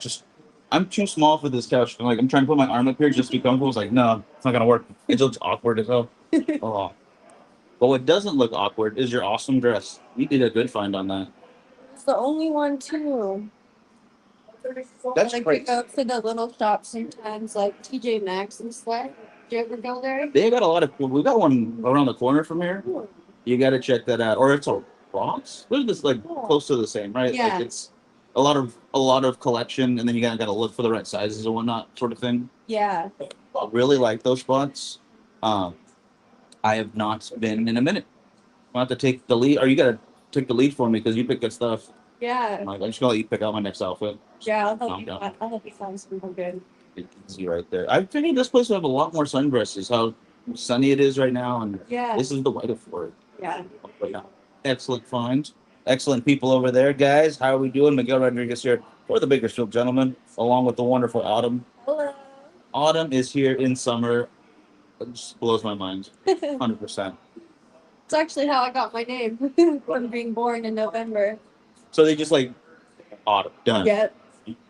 just I'm too small for this couch. I'm trying to put my arm up here just to be comfortable. It's like, no, it's not gonna work. It looks awkward as hell. Oh. But what doesn't look awkward is your awesome dress. You did a good find on that. It's the only one too. That's Like we great. go to the little shops sometimes, like TJ Maxx and stuff. Do you ever go there? They got a lot of. We got one around the corner from here. You got to check that out. Or it's a Ross. They're just like close to the same, right? Yeah. Like it's a lot of collection, and then you gotta look for the right sizes and whatnot, sort of thing. Yeah. I really like those spots. Um, I have not been in a minute. I'll have to take the lead, or you gotta take the lead for me because you pick good stuff. Yeah. I'm just gonna let you pick out my next outfit. Yeah, I'll help Calm you. down. I'll help you find something good. You can see right there. I think this place will have a lot more sundresses. How sunny it is right now, and Yeah. this is the weather for it. Yeah. But yeah, excellent find. Excellent people over there, guys. How are we doing? Miguel Rodriguez here for the Bakersfield Gentlemen, along with the wonderful Autumn. Hello. Autumn is here in summer. It just blows my mind. 100%. It's actually how I got my name from being born in November. So they just like Autumn done. Yeah.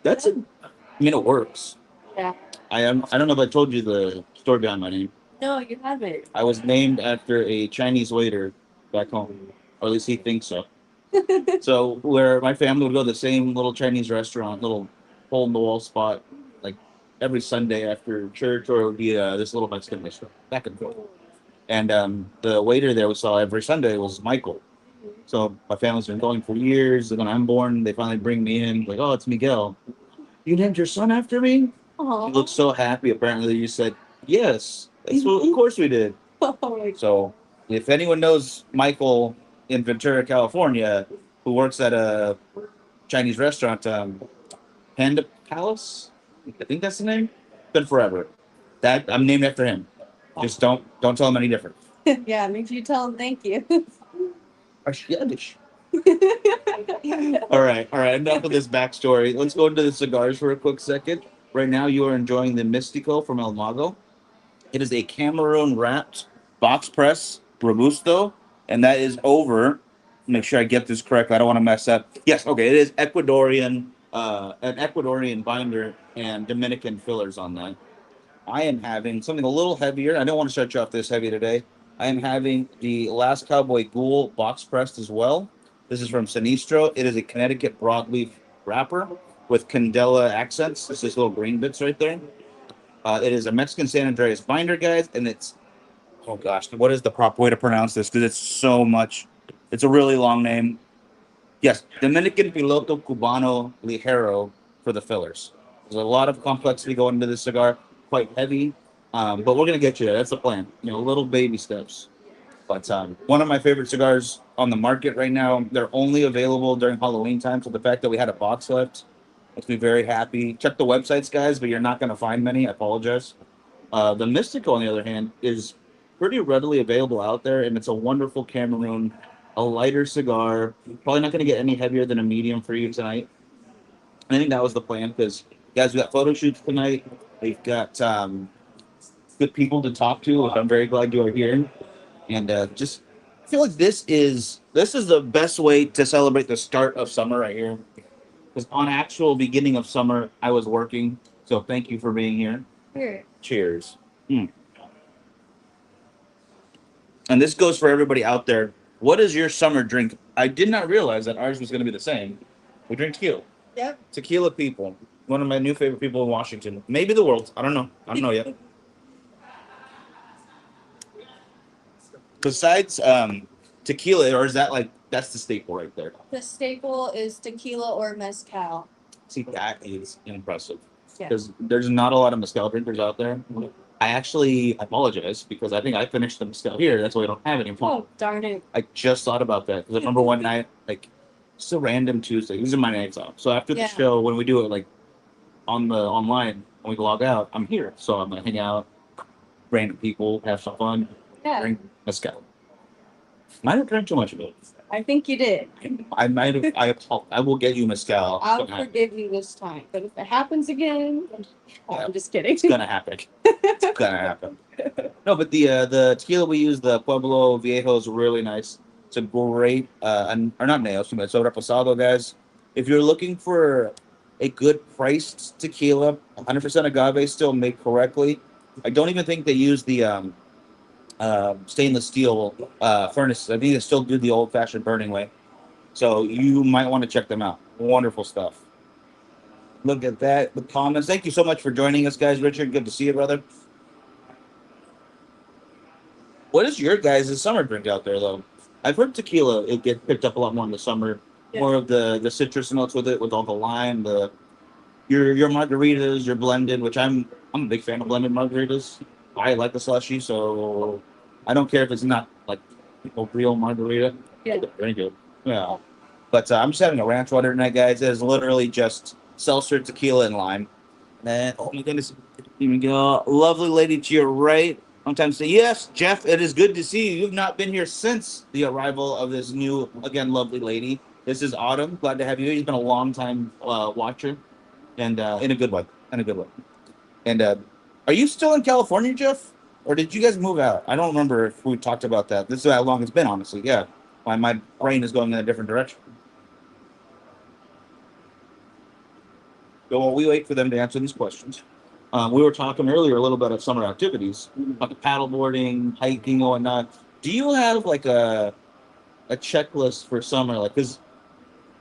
That's it. I mean, it works. Yeah. I am. I don't know if I told you the story behind my name. No, you haven't. I was named after a Chinese waiter back home, or at least he thinks so. So where my family would go to the same little Chinese restaurant, little hole in the wall spot, like every Sunday after church, or it would be this little Mexican restaurant, back and forth. And the waiter there we saw every Sunday was Michael. So my family's been going for years. And when I'm born, they finally bring me in, like, oh, it's Miguel. You named your son after me? He looked so happy. Apparently, you said yes. That's what, of course we did. So if anyone knows Michael in Ventura, California, who works at a Chinese restaurant, Panda Palace, I think that's the name. Been forever. That I'm named after him. Just don't tell him any different. Yeah, make sure you tell him thank you. All right. Enough of this backstory. Let's go into the cigars for a quick second. Right now, you are enjoying the Mystico from El Mago. It is a Cameroon wrapped box press Robusto, and that is over. Make sure I get this correct. I don't want to mess up. Yes, okay. It is Ecuadorian, an Ecuadorian binder and Dominican fillers on that. I am having something a little heavier. I don't want to start you off this heavy today. I am having the Last Cowboy Ghoul box pressed as well. This is from Sinistro. It is a Connecticut broadleaf wrapper with candela accents. This is little green bits right there. It is a Mexican San Andreas binder, guys, and it's, oh gosh, what is the proper way to pronounce this? Because it's so much. It's a really long name. Yes, Dominican Piloto Cubano Ligero for the fillers. There's a lot of complexity going into this cigar, quite heavy, but we're gonna get you there. That's the plan. Little baby steps. But one of my favorite cigars on the market right now. They're only available during Halloween time, so the fact that we had a box left makes me very happy. Check the websites, guys, but you're not gonna find many. I apologize. The Mystico, on the other hand, is pretty readily available out there, and it's a wonderful Cameroon, a lighter cigar. Probably not going to get any heavier than a medium for you tonight. And I think that was the plan because, guys, we got photo shoots tonight. We've got good people to talk to, which I'm very glad you are here. And just, I feel like this is the best way to celebrate the start of summer right here. Because on actual beginning of summer, I was working. So thank you for being here. Here. Cheers. Mm. And this goes for everybody out there. What is your summer drink? I did not realize that ours was going to be the same. We drink tequila. Yep. Tequila people. One of my new favorite people in Washington. Maybe the world. I don't know. I don't know yet. Besides tequila, or is that that's the staple right there? The staple is tequila or mezcal. See, that is impressive. Yeah. Because there's not a lot of mezcal drinkers out there. I apologize because I think I finished the mezcal here. That's why we don't have any more. Oh, darn it. I just thought about that because I remember one night, it's a random Tuesday. These are my nights off. So after the Yeah. show, when we do it on the online, when we log out, I'm here. So I'm gonna hang out, random people, have some fun, Yeah. drink mezcal. Might have drank too much of it. I think you did. I might have. I will get you mezcal. I'll forgive you this time. But if it happens again, I'm just kidding. It's gonna happen. It's gonna happen. No, but the tequila we use, the Pueblo Viejo, is really nice. It's a great, or not nails, but it's a reposado, guys. If you're looking for a good priced tequila, 100% agave, still made correctly. I don't even think they use the stainless steel furnaces. I think they still do the old fashioned burning way. So you might want to check them out. Wonderful stuff. Look at that. The comments. Thank you so much for joining us, guys. Richard, good to see you, brother. What is your guys' summer drink out there, though? I've heard tequila it get picked up a lot more in the summer. Yeah. More of the citrus notes with it, with all the lime, the your margaritas, your blended, which I'm a big fan of blended margaritas. I like the slushy, so I don't care if it's not like a real margarita. Yeah. Very good. Yeah. But I'm just having a ranch water tonight, guys. It is literally just seltzer, tequila, and lime. And oh my goodness, here we go. Lovely lady to your right. Sometimes say yes, Jeff. It is good to see you. You've not been here since the arrival of this new, again, lovely lady. This is Autumn. Glad to have you. He's been a long time watcher, and in a good way, in a good way. And are you still in California, Jeff, or did you guys move out? I don't remember if we talked about that. This is how long it's been, honestly. Yeah, my brain is going in a different direction. So while we wait for them to answer these questions, we were talking earlier a little bit of summer activities, like paddleboarding, hiking, and whatnot. Do you have like a checklist for summer? Like, because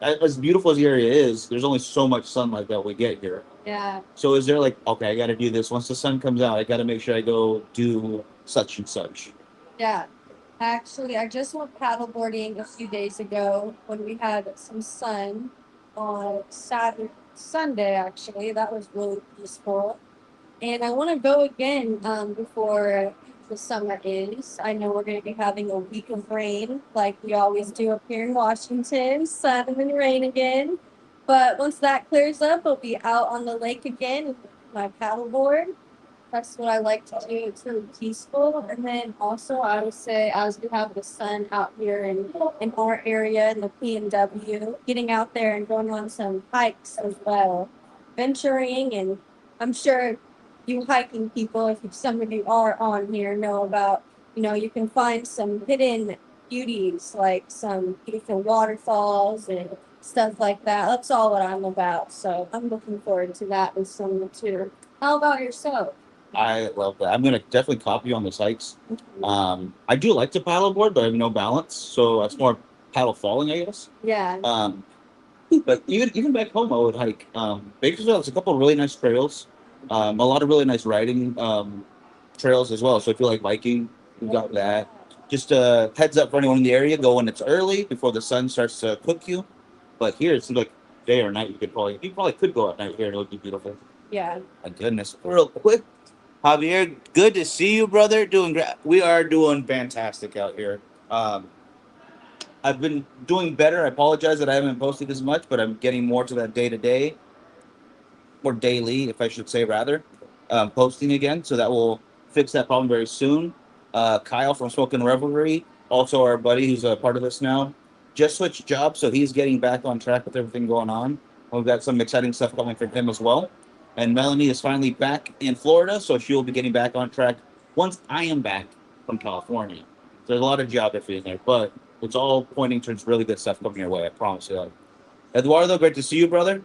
as beautiful as the area is, there's only so much sunlight that we get here. Yeah. So is there like, okay, I got to do this once the sun comes out. I got to make sure I go do such and such. Yeah. Actually, I just went paddleboarding a few days ago when we had some sun on Sunday, actually. That was really peaceful. And I want to go again before the summer ends. I know we're going to be having a week of rain, like we always do up here in Washington, sun and rain again. But once that clears up, I'll be out on the lake again with my paddleboard. That's what I like to do. It's really peaceful. And then also, I would say, as we have the sun out here in our area in the PNW, getting out there and going on some hikes as well, venturing. And I'm sure you hiking people, if some of you are on here, know about, you can find some hidden beauties, like some beautiful waterfalls and stuff like that. That's all what I'm about. So I'm looking forward to that this summer too. How about yourself? I love that. I'm gonna definitely copy you on the hikes. I do like to paddleboard, but I have no balance, so it's more paddle falling, I guess. Yeah. But even back home, I would hike. Bakersfield has a couple of really nice trails, a lot of really nice riding trails as well. So if you like biking, we've got that. Just heads up for anyone in the area. Go when it's early before the sun starts to cook you. But here it seems like day or night. You probably could go at night here and it would be beautiful. Yeah. My goodness. Real quick, Javier, good to see you, brother. Doing great. We are doing fantastic out here. I've been doing better. I apologize that I haven't posted as much, but I'm getting more to that day to day or daily, if I should say, rather, posting again. So that will fix that problem very soon. Kyle from Smoking Revelry, also our buddy who's a part of this now, just switched jobs, so he's getting back on track with everything going on. We've got some exciting stuff coming from him as well. And Melanie is finally back in Florida, so she will be getting back on track once I am back from California. So there's a lot of job issues there, but it's all pointing towards really good stuff coming your way. I promise you that. Eduardo, great to see you, brother.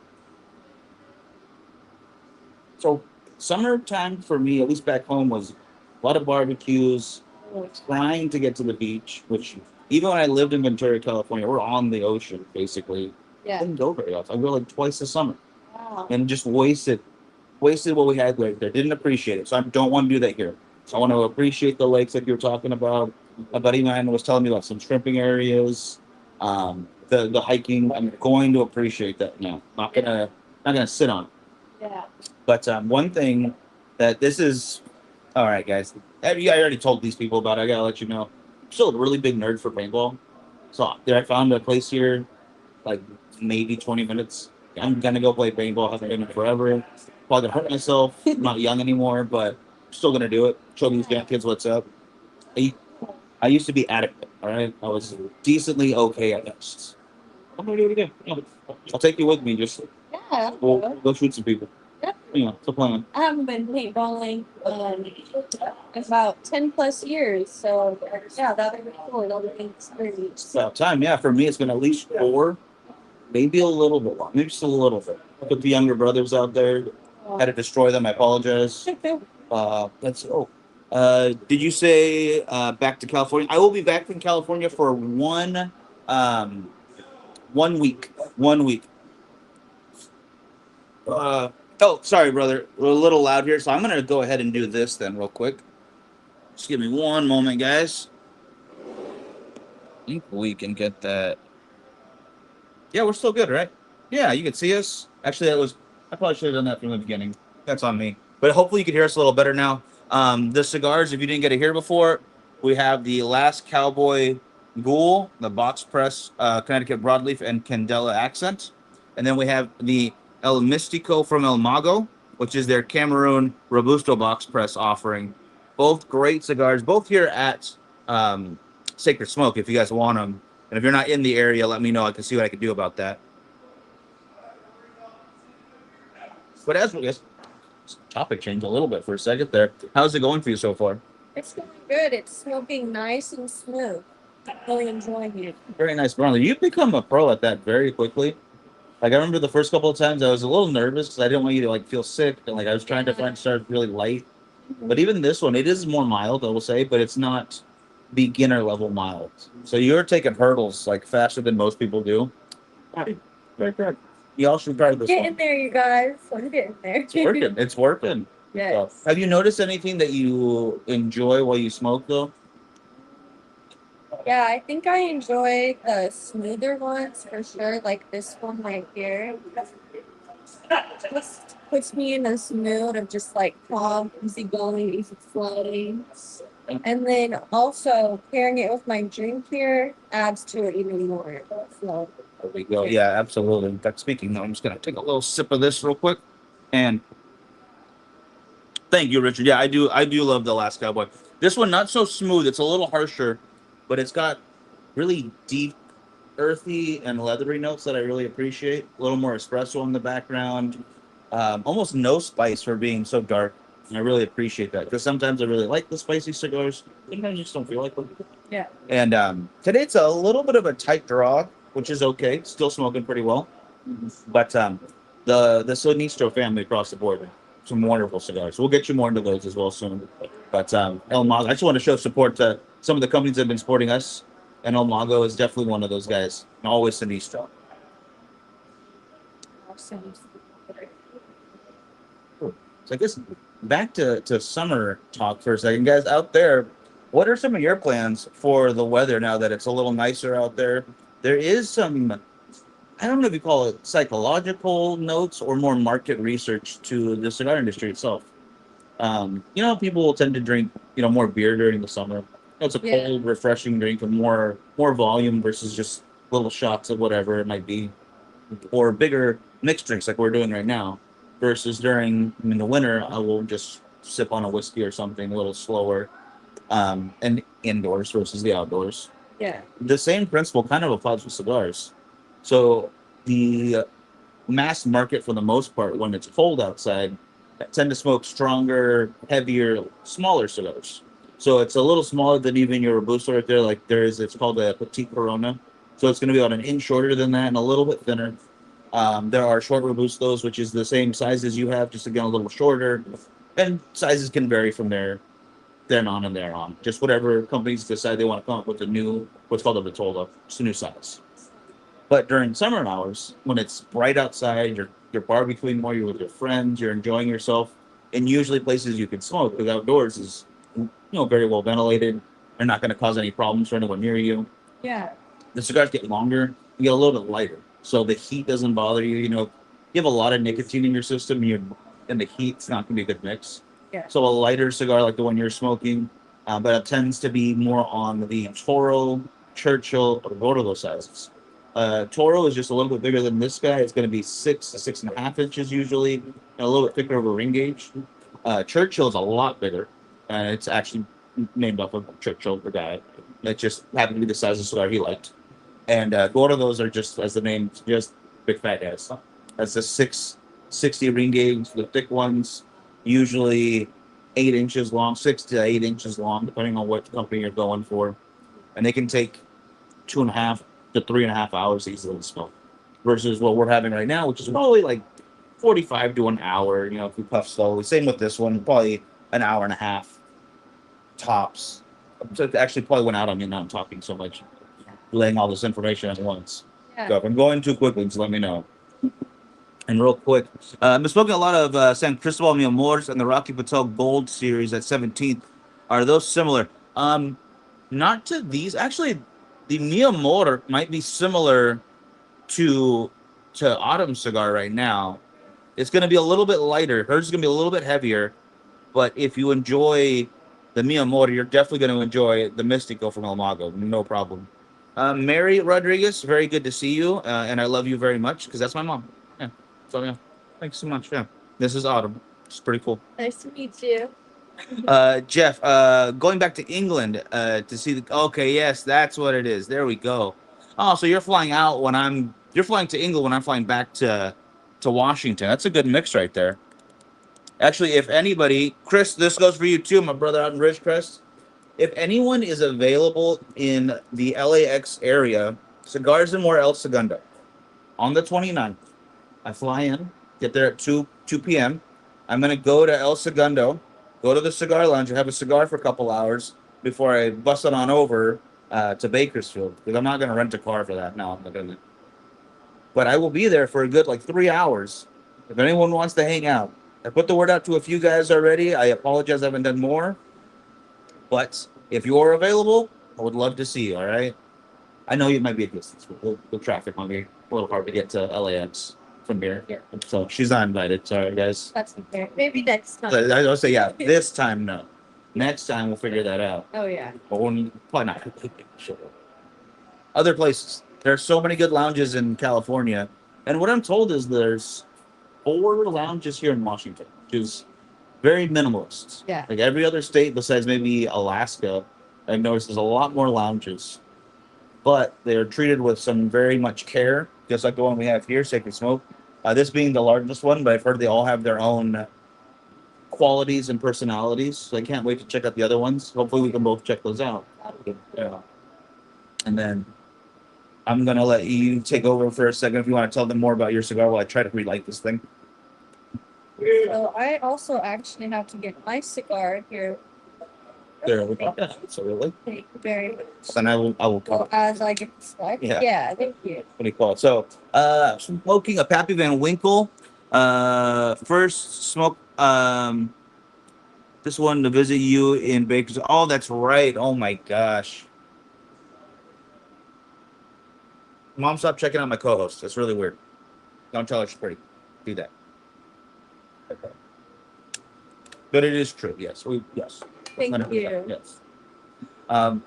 So summertime for me, at least back home, was a lot of barbecues, trying to get to the beach, which even when I lived in Ventura, California, we're on the ocean basically. I Yeah. didn't go very often. I go like twice a summer Wow. and just wasted what we had right there. Didn't appreciate it. So I don't want to do that here. So I want to appreciate the lakes that you were talking about. A buddy of mine was telling me about some shrimping areas, the hiking. I'm going to appreciate that now. Not gonna sit on it. Yeah. But one thing that this is all right, guys. I already told these people about it. I gotta let you know. I'm still a really big nerd for paintball. So there, I found a place here, like maybe 20 minutes. I'm gonna go play paintball. Haven't been in forever. Probably gonna hurt myself. I'm not young anymore, but still gonna do it. Show these damn kids what's up. I, I used to be adequate. All right, I was decently okay at best. I'm gonna do it again. Yeah. I'll take you with me. Just Yeah. we'll go shoot some people. Yep. It's a plan. I haven't been paintballing in about 10 plus years. So, yeah, that'll be cool. That'll be an experience. It's about time. Yeah, for me, it's been at least 4, maybe a little bit long, maybe just a little bit. With the younger brothers out there, had to destroy them. I apologize. Let's oh. Did you say back to California? I will be back in California for um 1 week. 1 week. Oh, sorry, brother. We're a little loud here, so I'm gonna go ahead and do this then, real quick. Just give me one moment, guys. I think we can get that. Yeah, we're still good, right? Yeah, you can see us. Actually, I probably should have done that from the beginning. That's on me. But hopefully you can hear us a little better now. The cigars, if you didn't get to hear before, we have the Last Cowboy Ghoul, the box press Connecticut broadleaf and Candela accent. And then we have the El Mystico from El Mago, which is their Cameroon Robusto box press offering. Both great cigars, both here at Sacred Smoke if you guys want them. And if you're not in the area, let me know. I can see what I can do about that. But as we guess, topic change a little bit for a second there. How's it going for you so far? It's going good. It's smoking nice and smooth. Really enjoying it. Very nice, Marley. You've become a pro at that very quickly. Like I remember the first couple of times I was a little nervous because I didn't want you to like feel sick and like I was trying to find start really light. But even this one, it is more mild, I will say, but it's not beginner level mild. So you're taking hurdles like faster than most people do. Very good. Y'all should try this Getting one. there, you guys. I'm getting there. It's working. It's working. Yes. So, have you noticed anything that you enjoy while you smoke though? Yeah, I think I enjoy the smoother ones for sure. Like this one right here. Just puts me in this mood of just like calm, easy going, easy flowing. And then also pairing it with my drink here adds to it even more. So, There we go. Yeah, absolutely. In fact, speaking though, I'm just gonna take a little sip of this real quick. And thank you, Richard. Yeah, I do love the Last Cowboy. This one not so smooth. It's a little harsher, but it's got really deep, earthy and leathery notes that I really appreciate. A little more espresso in the background. Almost no spice for being so dark. And I really appreciate that because sometimes I really like the spicy cigars. Sometimes I just don't feel like them. yeah. And today it's a little bit of a tight draw, which is okay. Still smoking pretty well. But the Sinistro family across the board, some wonderful cigars. We'll get you more into those as well soon. But El Mago, I just want to show support to some of the companies that have been supporting us. And El Mago is definitely one of those guys. And always Sinistro. Awesome. So I guess back to summer talk for a second. Guys out there, what are some of your plans for the weather now that it's a little nicer out there? There is some, I don't know if you call it psychological notes or more market research to the cigar industry itself. People will tend to drink, more beer during the summer. It's a Yeah. cold, refreshing drink with more volume versus just little shots of whatever it might be, or bigger mixed drinks like we're doing right now. Versus during in the winter, I will just sip on a whiskey or something a little slower, and indoors versus the outdoors. Yeah. The same principle kind of applies with cigars. So the mass market, for the most part, when it's cold outside, tend to smoke stronger, heavier, smaller cigars. So it's a little smaller than even your Robusto right there. Like it's called a Petite Corona. So it's going to be about an inch shorter than that and a little bit thinner. There are short Robustos, which is the same size as you have, just again a little shorter. And sizes can vary from then on and there on. Just whatever companies decide they want to come up with a new, what's called a Vitola, just a new size. But during summer hours, when it's bright outside, you're barbecuing more, you're with your friends, you're enjoying yourself, and usually places you can smoke because outdoors is very well ventilated. They're not going to cause any problems for anyone near you. Yeah. The cigars get longer, you get a little bit lighter, so the heat doesn't bother you. You have a lot of nicotine in your system, and the heat's not going to be a good mix. Yeah. So a lighter cigar like the one you're smoking, but it tends to be more on the Toro, Churchill, or Gordo sizes. Toro is just a little bit bigger than this guy. It's going to be 6 to 6.5 inches usually, and a little bit thicker of a ring gauge. Churchill is a lot bigger, and it's actually named off of Churchill, the guy. It just happened to be the size of cigar he liked. And Gordos are just, as the name suggests, big fat guys. That's a 660 ring gauge, the thick ones, usually 8 inches long, 6 to 8 inches long, depending on what company you're going for. And they can take 2.5 to 3.5 hours easily to smoke. Versus what we're having right now, which is probably like 45 to an hour. You know, if we puff slowly. Same with this one, probably an hour and a half tops. So it actually probably went out on me now. I'm talking so much, laying all this information at once. Yeah. So if I'm going too quickly, just let me know. And real quick, I'm smoking a lot of San Cristobal Mi Amores and the Rocky Patel Gold series at 17th. Are those similar? Not to these. Actually, the Mi Amor might be similar to Autumn cigar right now. It's going to be a little bit lighter. Hers is going to be a little bit heavier. But if you enjoy the Mi Amor, you're definitely going to enjoy the Mystico from El Mago. No problem. Mary Rodriguez, very good to see you. And I love you very much because that's my mom. Yeah. So, yeah. Thanks so much. Yeah. This is Autumn. It's pretty cool. Nice to meet you. Jeff, going back to England to see the. Okay, yes, that's what it is. There we go. Oh, so you're flying out when you're flying to England when I'm flying back to Washington. That's a good mix right there. Actually, if anybody, Chris, this goes for you too, my brother out in Ridgecrest. If anyone is available in the LAX area, Cigars and More El Segundo on the 29th. I fly in, get there at 2 p.m. I'm going to go to El Segundo, go to the cigar lounge, and have a cigar for a couple hours before I bust it on over to Bakersfield. Because I'm not going to rent a car for that. No, I'm not going to. But I will be there for a good 3 hours. If anyone wants to hang out, I put the word out to a few guys already. I apologize, I haven't done more. But if you're available, I would love to see you, all right? I know you might be a distance, but the traffic might be a little hard to get to LAX from here. Yeah. So she's not invited. Sorry, guys. That's okay. Maybe next time. I'll say, yeah, this time, no. Next time, we'll figure that out. Oh, yeah. But probably not. Other places. There are so many good lounges in California. And what I'm told is there's 4 lounges here in Washington, which is very minimalist. Yeah. Like every other state besides maybe Alaska, I've noticed there's a lot more lounges. But they're treated with some very much care, just like the one we have here, Sacred Smoke. This being the largest one, but I've heard they all have their own qualities and personalities. So I can't wait to check out the other ones. Hopefully we can both check those out. Yeah. And then I'm going to let you take over for a second if you want to tell them more about your cigar while I try to relight this thing. So I also actually have to get my cigar here. There we go. Absolutely. Thank you very much. And I will So as I get stuck. Yeah. Yeah, thank you. What do you call it? So, smoking a Pappy Van Winkle. First smoke this one to visit you in Baker's. Oh, that's right. Oh my gosh. Mom, stop checking out my co-host. That's really weird. Don't tell her she's pretty. Do that. Okay. But it is true. Yes. Yes. Thank 100%, you. Yes.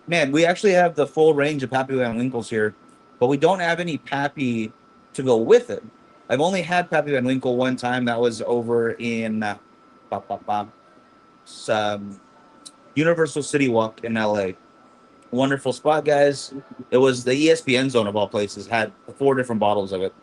Man, we actually have the full range of Pappy Van Winkles here, but we don't have any Pappy to go with it. I've only had Pappy Van Winkle one time. That was over in Universal City Walk in LA. Wonderful spot, guys. It was the ESPN zone of all places. Had 4 different bottles of it.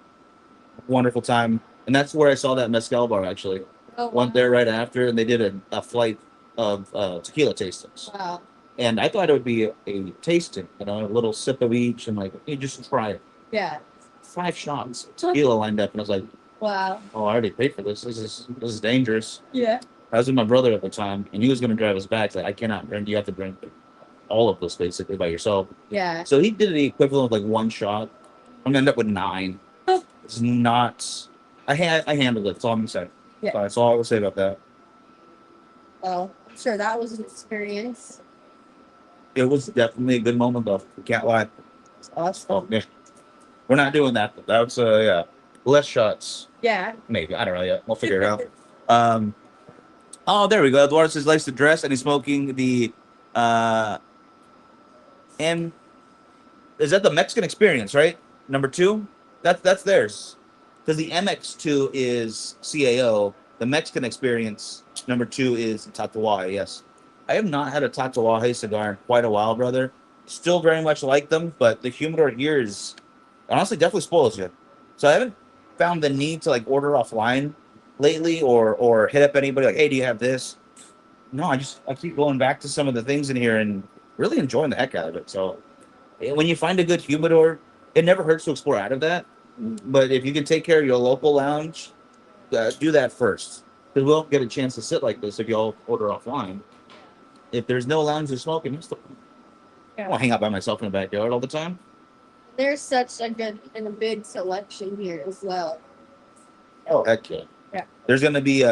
Wonderful time. And that's where I saw that mezcal bar, actually. Oh, Went there right after, and they did a flight of tequila tastings. Wow. And I thought it would be a tasting, a little sip of each, and hey, just try it. Yeah. 5 shots of tequila lined up, and I was like, Wow. oh, I already paid for this. This is dangerous. Yeah. I was with my brother at the time, and he was going to drive us back. Like, I cannot drink. You have to drink all of this basically by yourself. Yeah. So he did the equivalent of 1 shot. I'm gonna end up with 9. It's not. I handled it. That's all I'm saying. Yeah. So that's all I will say about that. Well, I'm sure that was an experience. It was definitely a good moment, though. Can't lie. It's awesome. Oh, yeah. We're not doing that. That's yeah. Less shots. Yeah. Maybe. I don't know yet. We'll figure it out. Oh, there we go. Eduardo says likes to dress, and he's smoking the is that the Mexican Experience, right? Number 2? That's theirs. Because the MX2 is CAO. The Mexican Experience, number 2 is Tatuaje, yes. I have not had a Tatuaje cigar in quite a while, brother. Still very much like them, but the humidor here is honestly definitely spoils you. So I haven't found the need to order offline lately or hit up anybody hey, do you have this? No, I keep going back to some of the things in here and really enjoying the heck out of it. So when you find a good humidor, it never hurts to explore out of that. But if you can take care of your local lounge, do that first, because we won't get a chance to sit like this if y'all order offline. If there's no lounge or smoking, I won't hang out by myself in the backyard all the time. There's such a good and a big selection here as well. Oh heck yeah! Yeah. There's gonna be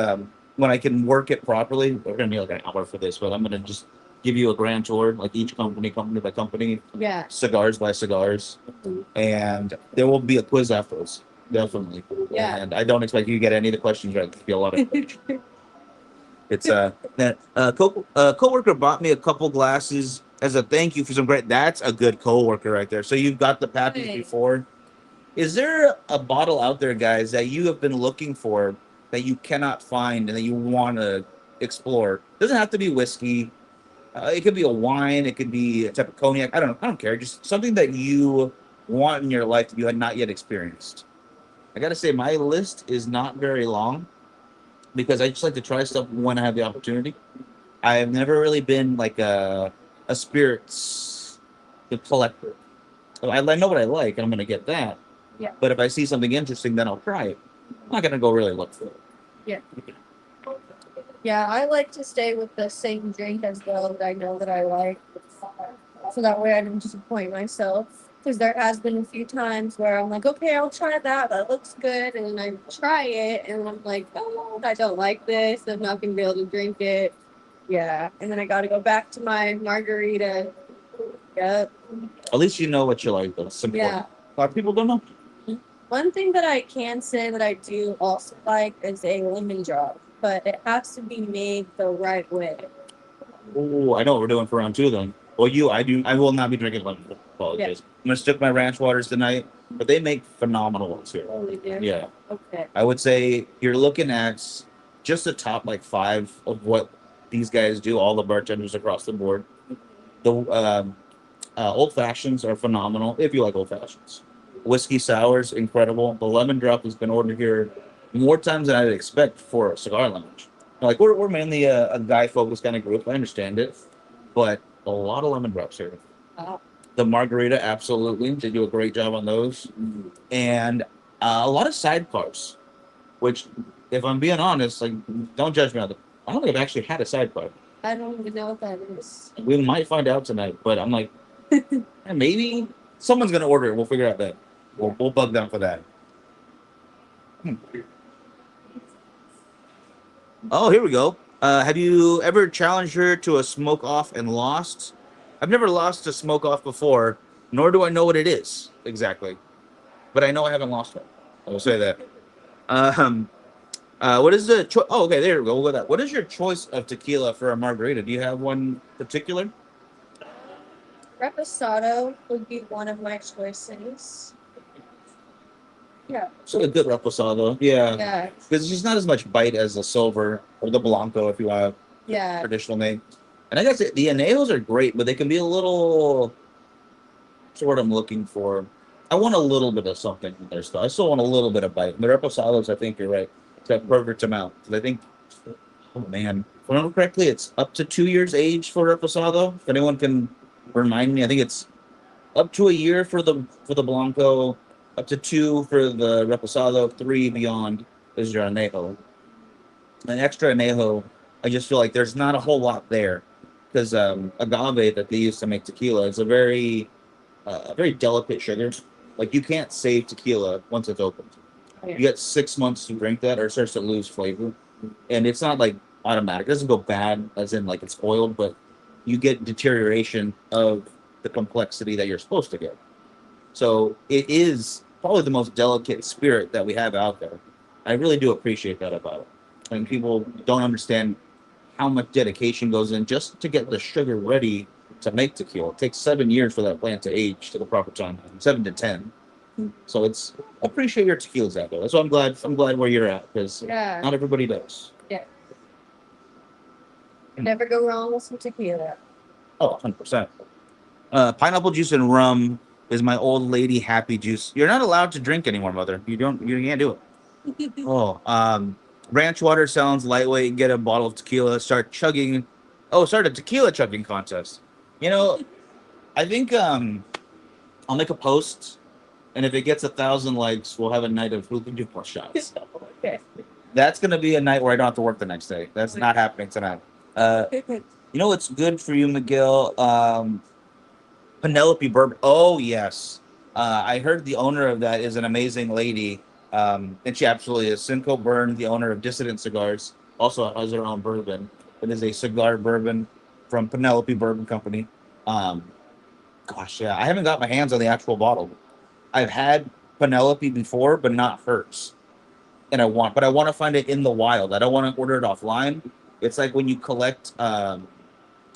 when I can work it properly. We're gonna be like an hour for this, but I'm gonna just give you a grand tour, like each company by company, Yeah. cigars by cigars, Mhm. and there will be a quiz afterwards, definitely. Yeah. And I don't expect you to get any of the questions right. There'll be a lot of. It's that coworker bought me a couple glasses as a thank you for some great. That's a good coworker right there. So you've got the package Right. before. Is there a bottle out there, guys, that you have been looking for that you cannot find and that you want to explore? Doesn't have to be whiskey. It could be a wine. It could be a type of cognac. I don't know. I don't care. Just something that you want in your life that you had not yet experienced. I got to say, my list is not very long because I just like to try stuff when I have the opportunity. I have never really been like a spirits collector. I know what I like, and I'm gonna get that. Yeah. But if I see something interesting, then I'll try it. I'm not gonna go really look for it. Yeah. Yeah, I like to stay with the same drink as well that I know that I like. So that way I don't disappoint myself. Because there has been a few times where I'm like, okay, I'll try that. That looks good. And then I try it and I'm like, oh, I don't like this. I'm not going to be able to drink it. Yeah. And then I got to go back to my margarita. Yep. At least you know what you like. That's important. Yeah. A lot of people don't know. One thing that I can say that I do also like is a lemon drop, but it has to be made the right way. Oh, I know what we're doing for round two then. Well, I do. I will not be drinking lemon. Apologies. I'm gonna stick my ranch waters tonight, but they make phenomenal ones here. Oh, they do? Yeah, Okay. I would say you're looking at just the top like five of what these guys do. All the bartenders across the board. The old fashions are phenomenal if you like old fashions. Whiskey sours, incredible. The lemon drop has been ordered here more times than I'd expect for a cigar lounge. Like we're mainly a guy focused kind of group. I understand it, but a lot of lemon drops here. Wow. The margarita, absolutely, they do a great job on those, and a lot of sidecars. Which, if I'm being honest, like don't judge me on the. I don't think I've actually had a sidecar. I don't even know what that is. We might find out tonight, but I'm like, maybe someone's gonna order it. We'll figure out that. We'll bug them for that. Oh, here we go. Have you ever challenged her to a smoke off and lost? I've never lost a smoke off before, nor do I know what it is exactly. But I know I haven't lost one. I will say that. Um, what is the choice? Oh, okay, there we go. We'll go with that. What is your choice of tequila for a margarita? Do you have one particular? Reposado would be one of my choices. Yeah. It's a good reposado. Yeah. Yeah. Because it's just not as much bite as the silver or the blanco, if you have Yeah. traditional name. And I guess the anejos are great, but they can be a little. That's what I'm looking for. I want a little bit of something in there still. I still want a little bit of bite. The reposados, I think you're right. It's that perfect amount. 'Cause I think, oh man, if I remember correctly, it's up to 2 years age for reposado. If anyone can remind me, I think it's up to a year for the blanco, up to 2 for the reposado, 3 beyond is your anejo. An extra anejo, I just feel like there's not a whole lot there because agave that they use to make tequila is a very delicate sugar. Like you can't save tequila once it's opened. You get 6 months to drink that, or it starts to lose flavor, and it's not like automatic. It doesn't go bad, as in like it's spoiled, but you get deterioration of the complexity that you're supposed to get. So it is probably the most delicate spirit that we have out there. I really do appreciate that about it. And people don't understand how much dedication goes in just to get the sugar ready to make tequila. It takes 7 years for that plant to age to the proper time, 7 to 10. So it's appreciate your tequilas out there. That's why I'm glad where you're at because Yeah. not everybody does. Yeah. Never go wrong with some tequila. Oh, 100%. Pineapple juice and rum is my old lady happy juice. You're not allowed to drink anymore, mother. You can't do it. Oh, ranch water sounds lightweight. Get a bottle of tequila. Start chugging. Oh, start a tequila chugging contest. You know, I think I'll make a post, and if it gets 1,000 likes, we'll have a night of who can do plus shots. Okay. That's gonna be a night where I don't have to work the next day. That's not happening tonight. You know what's good for you, Miguel? Penelope Bourbon. Oh yes, I heard the owner of that is an amazing lady, and she absolutely is. Cinco Byrne, the owner of Dissident Cigars, also has her own bourbon. It is a cigar bourbon from Penelope Bourbon Company. Um, Gosh, yeah, I haven't got my hands on the actual bottle. I've had Penelope before, but not hers, and but I want to find it in the wild. I don't want to order it offline. It's like when you collect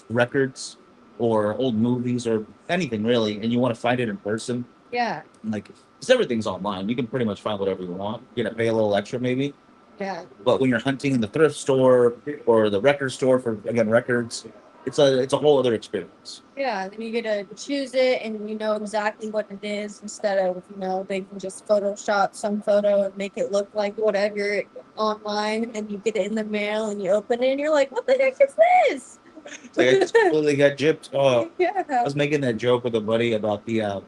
records or old movies or anything really, and you want to find it in person. Yeah. Like, because everything's online, you can pretty much find whatever you want. You're gonna pay a little extra maybe, Yeah. but when you're hunting in the thrift store or the record store for again records, it's a whole other experience. Yeah, then you get to choose it and you know exactly what it is instead of, they can just Photoshop some photo and make it look like whatever online and you get it in the mail and you open it and you're like, what the heck is this? It's like I just completely got gypped. Oh, I Yeah. was making that joke with a buddy about the. Did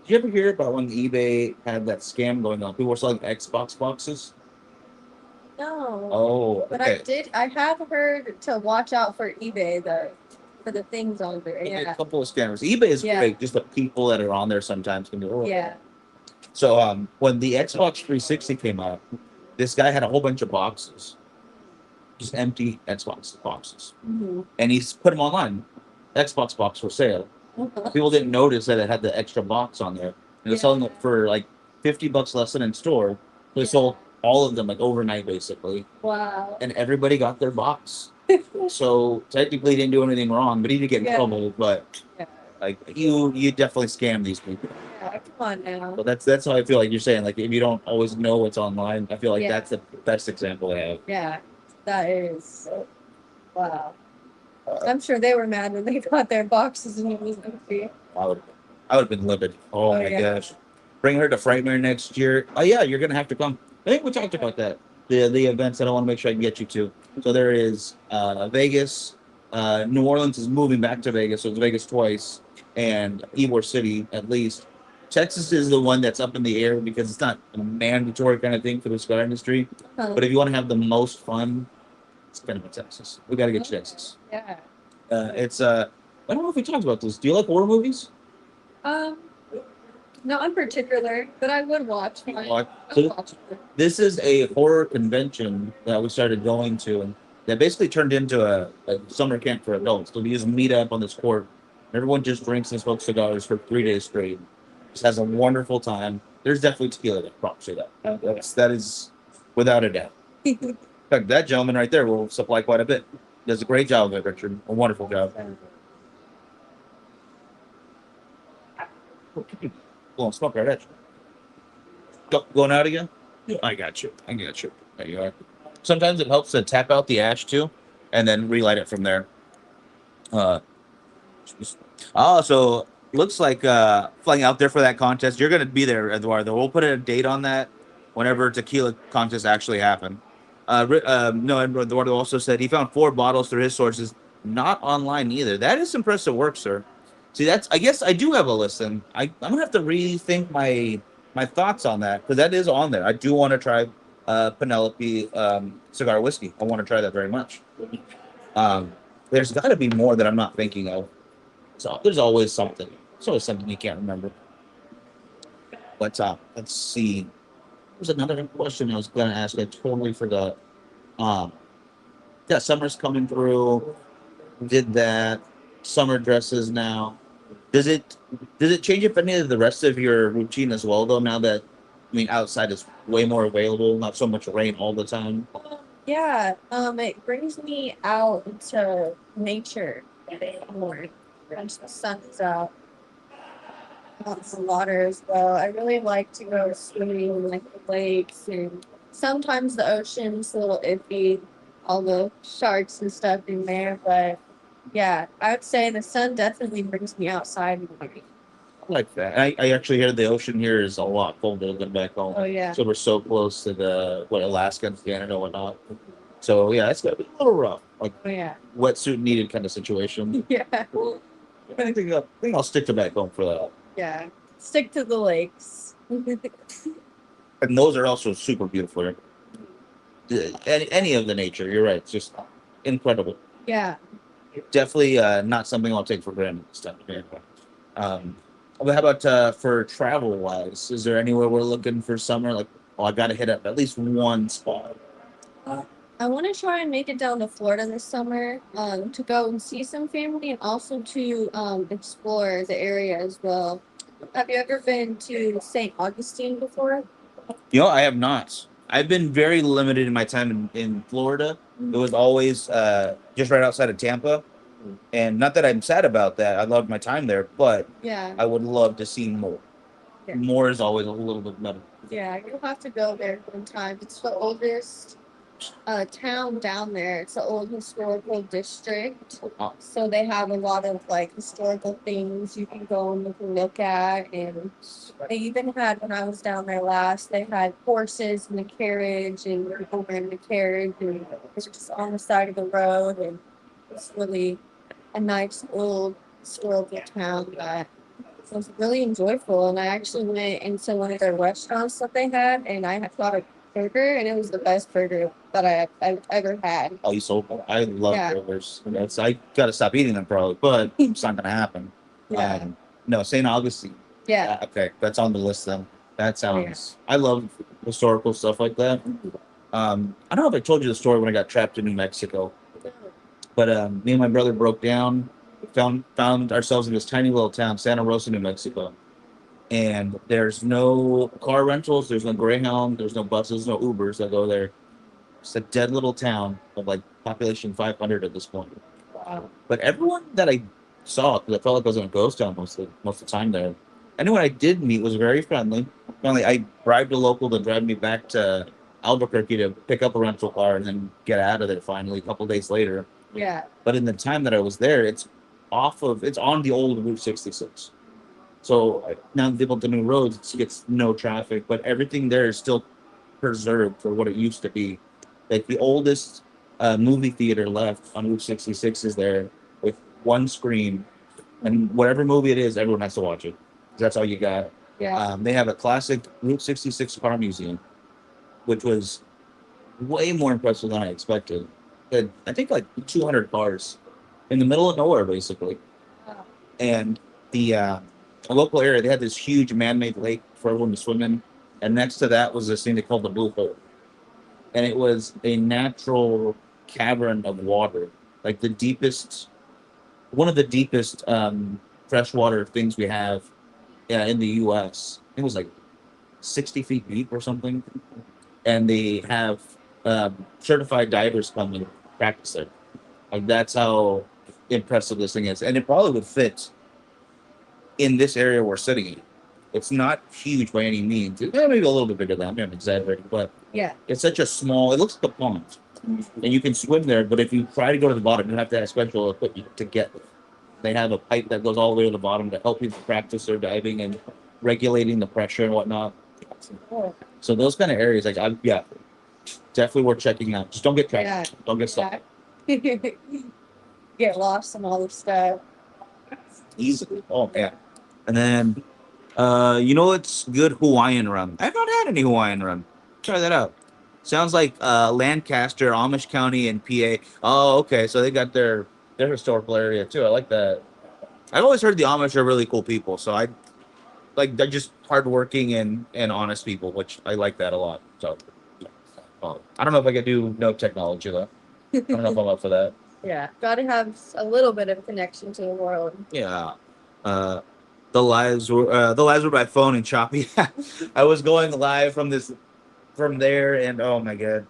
you ever hear about when eBay had that scam going on? People were selling Xbox boxes. No. Oh, But okay. I have heard to watch out for eBay though, for the things on there. A Yeah. couple of scammers. eBay is Yeah. great. Just the people that are on there sometimes can do it. Yeah. So when the Xbox 360 came out, this guy had a whole bunch of boxes, just empty Xbox boxes, Mm-hmm. and he's put them online. Xbox box for sale. People didn't notice that it had the extra box on there. And they're selling it for like $50 less than in store. So they sold all of them like overnight, basically, Wow. and everybody got their box. So technically, he didn't do anything wrong, but he did get in trouble. But Yeah. like you definitely scam these people. Yeah, come on now. But that's how I feel like you're saying. Like if you don't always know what's online, I feel like Yeah. that's the best example I have. Yeah, that is. Wow. I'm sure they were mad when they got their boxes and it was empty. I would I would have been livid. Oh, my yeah. gosh. Bring her to Frightmare next year. Oh yeah, you're gonna have to come. I think we talked about that. The events that I want to make sure I can get you to. So there is Vegas. New Orleans is moving back to Vegas, so it's Vegas twice, and Ybor City at least. Texas is the one that's up in the air because it's not a mandatory kind of thing for the cigar industry. But if you want to have the most fun, it's gonna be Texas. We got to get you Texas. Yeah. It's I don't know if we talked about this. Do you like horror movies? Not in particular, but I would watch one. So this is a horror convention that we started going to, and that basically turned into a summer camp for adults. So we just meet up on this court. Everyone just drinks and smokes cigars for 3 days straight. Just has a wonderful time. There's definitely tequila there. Probably say that. Okay. That is without a doubt. In fact, that gentleman right there will supply quite a bit. Does a great job of it, Richard. A wonderful job. Well, smoke right at you. Going out again? Yeah. I got you. There you are. Sometimes it helps to tap out the ash too, and then relight it from there. Uh, so looks like flying out there for that contest. You're gonna be there, Eduardo. We'll put a date on that whenever tequila contests actually happen. No, Eduardo also said he found 4 bottles through his sources, not online either. That is impressive work, sir. See, I guess I do have a list, and I'm gonna have to rethink my thoughts on that because that is on there. I do want to try Penelope cigar whiskey. I want to try that very much. There's got to be more that I'm not thinking of. So there's always something. There's always something you can't remember. Let's see. There's another question I was gonna ask. I totally forgot. Um, yeah, summer's coming through. Did that. Summer dresses now. Does it change up any of the rest of your routine as well though? Now that outside is way more available, not so much rain all the time. Yeah, it brings me out into nature more once the sun is out. Lots of water as well. I really like to go swimming like the lakes, and sometimes the ocean's a little iffy, all the sharks and stuff in there, but yeah, I would say the sun definitely brings me outside more. I like that. I actually hear the ocean here is a lot colder than back home. Oh yeah. So we're so close to the Alaska and Canada and whatnot. So yeah, it's gonna be a little rough. Like wetsuit needed kind of situation. Yeah. I think I'll stick to back home for that. Yeah. Stick to the lakes. And those are also super beautiful here. any of the nature. You're right. It's just incredible. Yeah. Definitely not something I'll take for granted this time. Yeah. But how about for travel wise? Is there anywhere we're looking for summer? Like, oh, I got to hit up at least one spot. I want to try and make it down to Florida this summer, to go and see some family and also to explore the area as well. Have you ever been to St. Augustine before? I have not. I've been very limited in my time in Florida. It was always just right outside of Tampa. And not that I'm sad about that. I loved my time there, but Yeah. I would love to see more. Yeah. More is always a little bit better. Yeah, you'll have to go there one time. It's the oldest town down there. It's an old historical district. So they have a lot of like historical things you can go and you can look at. And they even had, when I was down there last, they had horses in the carriage and people were in the carriage and it was just on the side of the road. And it's really a nice old historical town that was really enjoyable. And I actually went into one of their restaurants that they had and I had got a burger and it was the best burger that I've ever had. Oh, you sold? I love Yeah. burgers. I got to stop eating them probably, but it's not gonna happen. Yeah. No, St. Augustine. Yeah. Okay, that's on the list then. That sounds. I love historical stuff like that. I don't know if I told you the story when I got trapped in New Mexico, but me and my brother broke down, found ourselves in this tiny little town, Santa Rosa, New Mexico, and there's no car rentals, there's no Greyhound, there's no buses, no Ubers that go there. It's a dead little town of like population 500 at this point. Wow. But everyone that I saw, because I felt like I was in a ghost town most of the time there, anyone I did meet was very friendly. Finally, I bribed a local to drive me back to Albuquerque to pick up a rental car and then get out of there finally a couple days later. Yeah. But in the time that I was there, it's on the old Route 66. So now that they built the new roads, it gets no traffic, but everything there is still preserved for what it used to be. Like the oldest movie theater left on Route 66 is there with one screen, and whatever movie it is, everyone has to watch it. That's all you got. Yeah. They have a classic Route 66 car museum, which was way more impressive than I expected. I think like 200 cars in the middle of nowhere, basically. Wow. And the local area, they had this huge man-made lake for everyone to swim in, and next to that was this thing they called the Blue Hole, and it was a natural cavern of water, like one of the deepest freshwater things we have in the U.S. It was like 60 feet deep or something, and they have certified divers come and practice there. Like that's how impressive this thing is, and it probably would fit in this area we're sitting in. It's not huge by any means. Maybe a little bit bigger than that. I'm exaggerating, but Yeah. it's such a small. It looks like a pond, and you can swim there. But if you try to go to the bottom, you have to have special equipment to get there. They have a pipe that goes all the way to the bottom to help people practice their diving and regulating the pressure and whatnot. Cool. So those kind of areas, like yeah, definitely worth checking out. Just don't get trapped. Yeah. Don't get stuck. Yeah. Get lost in all the stuff. Easily. Oh yeah. And then it's good Hawaiian rum. I've not had any Hawaiian rum. Try that out. Sounds like Lancaster, Amish County, and PA. Oh, okay. So they got their historical area too. I like that. I've always heard the Amish are really cool people. So they're just hardworking and honest people, which I like that a lot. So I don't know if I could do no technology though. I don't know if I'm up for that. Yeah. Gotta have a little bit of connection to the world. Yeah. The lives were by phone and choppy. I was going live from there, and oh my god,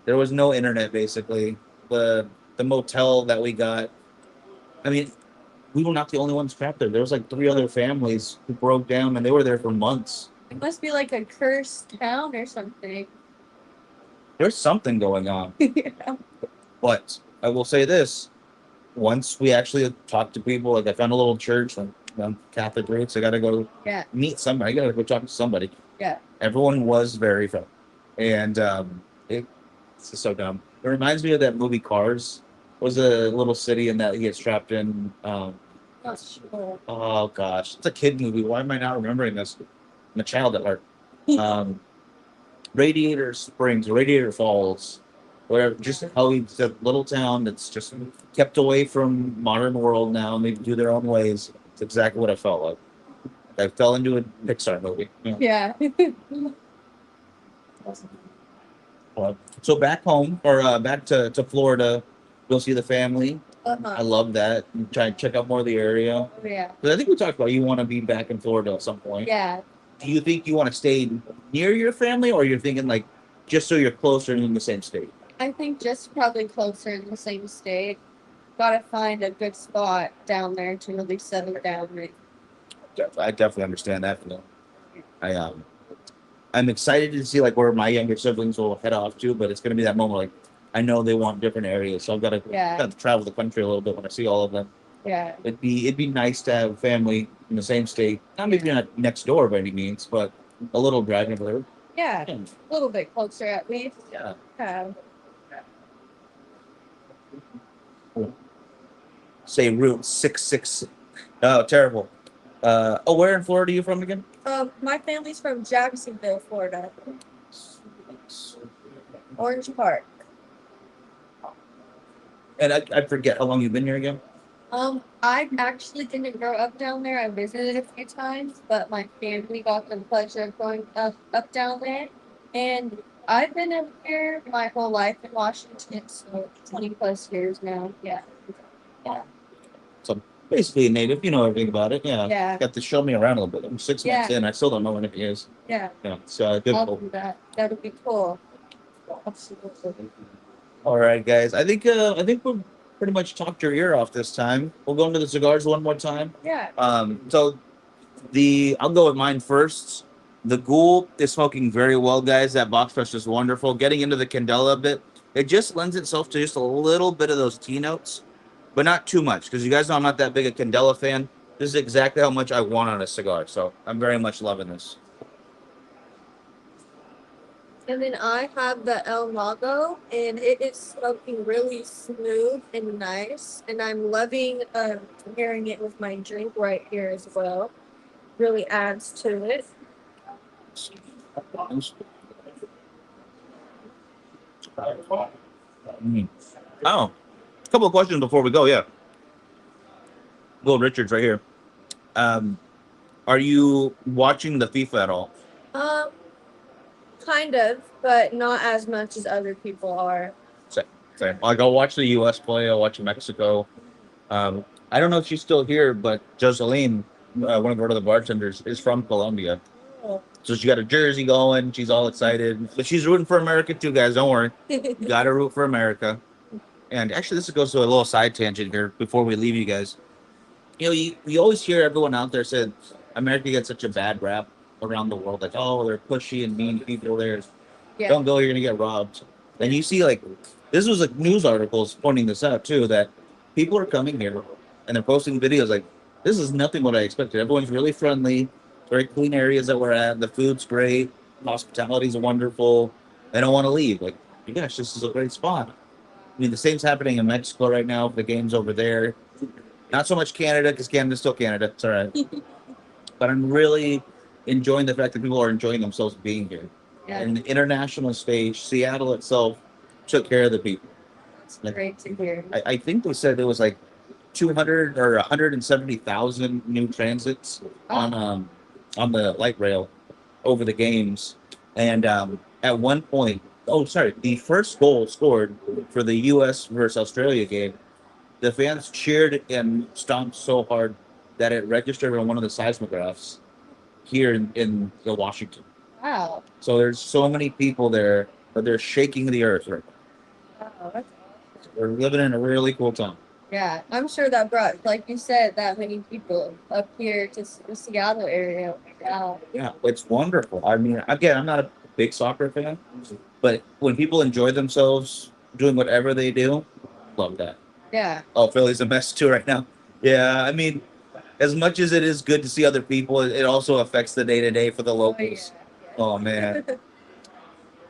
there was no internet basically. The motel that we got, I mean, we were not the only ones trapped there. There was like 3 other families who broke down, and they were there for months. It must be like a cursed town or something. There's something going on. Yeah. But I will say this: once we actually talked to people, like I found a little church, like Catholic roots. I got to go Yeah. meet somebody. I got to go talk to somebody. Yeah. Everyone was very friendly, and it's just so dumb. It reminds me of that movie Cars. It was a little city and that he gets trapped in. Not sure. Oh gosh, it's a kid movie. Why am I not remembering this? I'm a child at heart. Radiator Springs, Radiator Falls, where just how it's a little town that's just kept away from modern world now, and they do their own ways. It's exactly what I felt like. I fell into a Pixar movie. Yeah. Yeah. So back home or back to Florida, go see the family. I Uh-huh. love that. And try and check out more of the area. Yeah. Because I think we talked about you want to be back in Florida at some point. Yeah. Do you think you want to stay near your family, or you're thinking like just so you're closer and in the same state? I think just probably closer in the same state. Gotta find a good spot down there to really settle down. Right? I definitely understand that. I I'm excited to see like where my younger siblings will head off to, but it's gonna be that moment like I know they want different areas, so I've Yeah. got to travel the country a little bit when I see all of them. Yeah. It'd be nice to have family in the same state. Not maybe not next door by any means, but a little driving over Yeah. there. A little bit closer at least. Yeah. Yeah. Say Route 66. Oh, terrible. Where in Florida are you from again? My family's from Jacksonville, Florida. Orange Park. And I forget how long you've been here again. I actually didn't grow up down there. I visited a few times, but my family got the pleasure of growing up down there. And I've been up here my whole life in Washington, so 20 plus years now. Yeah. Yeah. So basically a native, you know everything about it. Yeah. Yeah. Got to show me around a little bit. I'm 6 months in. I still don't know what it is. Yeah. Yeah. It's good. I'll do that. That'll be cool. Absolutely. All right, guys. I think we've pretty much talked your ear off this time. We'll go into the cigars one more time. Yeah. So I'll go with mine first. The Ghoul is smoking very well, guys. That box press is wonderful. Getting into the Candela a bit, it just lends itself to just a little bit of those tea notes, but not too much because you guys know I'm not that big a Candela fan. This is exactly how much I want on a cigar, so I'm very much loving this. And then I have the El Mago, and it is smoking really smooth and nice. And I'm loving pairing it with my drink right here as well. Really adds to it. Mm. Oh, a couple of questions before we go. Yeah, Will Richards right here. Um, are you watching the FIFA at all? Um, kind of, but not as much as other people are. Same. Like I'll watch the U.S. play. I'll watch Mexico. I don't know if she's still here, but Joseline, one of our other bartenders, is from Colombia. Oh. So she got a jersey going. She's all excited. But she's rooting for America too, guys. Don't worry. You got to root for America. And actually, this goes to a little side tangent here before we leave you guys. You know, you always hear everyone out there say America gets such a bad rap around the world. Like, oh, they're pushy and mean people there. Yeah. Don't go, you're going to get robbed. Then you see, like, this was like news articles pointing this out too, that people are coming here and they're posting videos like, this is nothing what I expected. Everyone's really friendly, very clean areas that we're at. The food's great, hospitality's wonderful. They don't want to leave. Like, gosh, this is a great spot. I mean, the same's happening in Mexico right now. The game's over there. Not so much Canada because Canada's still Canada. It's all right. But I'm really enjoying the fact that people are enjoying themselves being here. Yeah. And the international stage, Seattle itself took care of the people. It's great to hear. I think they said there was like 200 or 170,000 new transits on the light rail over the games. And at one point, the first goal scored for the U.S. versus Australia game, the fans cheered and stomped so hard that it registered on one of the seismographs here in the Washington. Wow. So there's so many people there that they're shaking the earth right now. Wow. That's We're living in a really cool time. Yeah, I'm sure that brought, like you said, that many people up here to the Seattle area. Wow. Yeah, it's wonderful. I mean, again, I'm not a big soccer fan, but when people enjoy themselves doing whatever they do, love that. Yeah. Oh, Philly's a mess too right now. Yeah, I mean, as much as it is good to see other people, it also affects the day to day for the locals. Oh, man.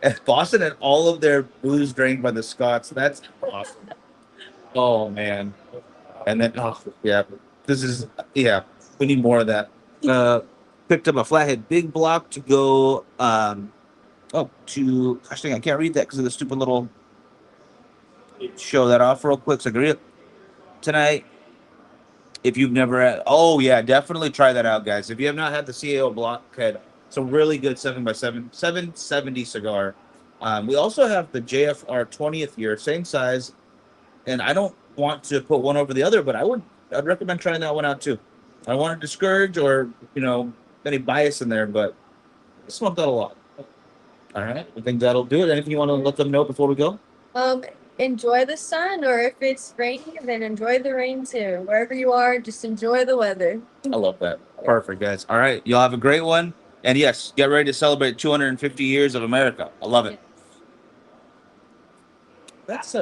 And Boston and all of their booze drank by the Scots. That's awesome. Oh, man. And then, we need more of that. Picked up a Flathead Big Block to go Oh, gosh dang, I can't read that because of the stupid little. Show that off real quick. So tonight, if you've never had, oh yeah, definitely try that out, guys. If you have not had the CAO Blockhead, it's a really good 7x7 770 cigar. We also have the JFR 20th year, same size, and I don't want to put one over the other, but I'd recommend trying that one out too. I don't want to discourage or any bias in there, but I smoked that a lot. All right, I think that'll do it. Anything you want to let them know before we go? Um, enjoy the sun, or if it's raining, then enjoy the rain too. Wherever you are, just enjoy the weather. I love that. Perfect, guys. All right, y'all have a great one, and yes, get ready to celebrate 250 years of America. I love it. That's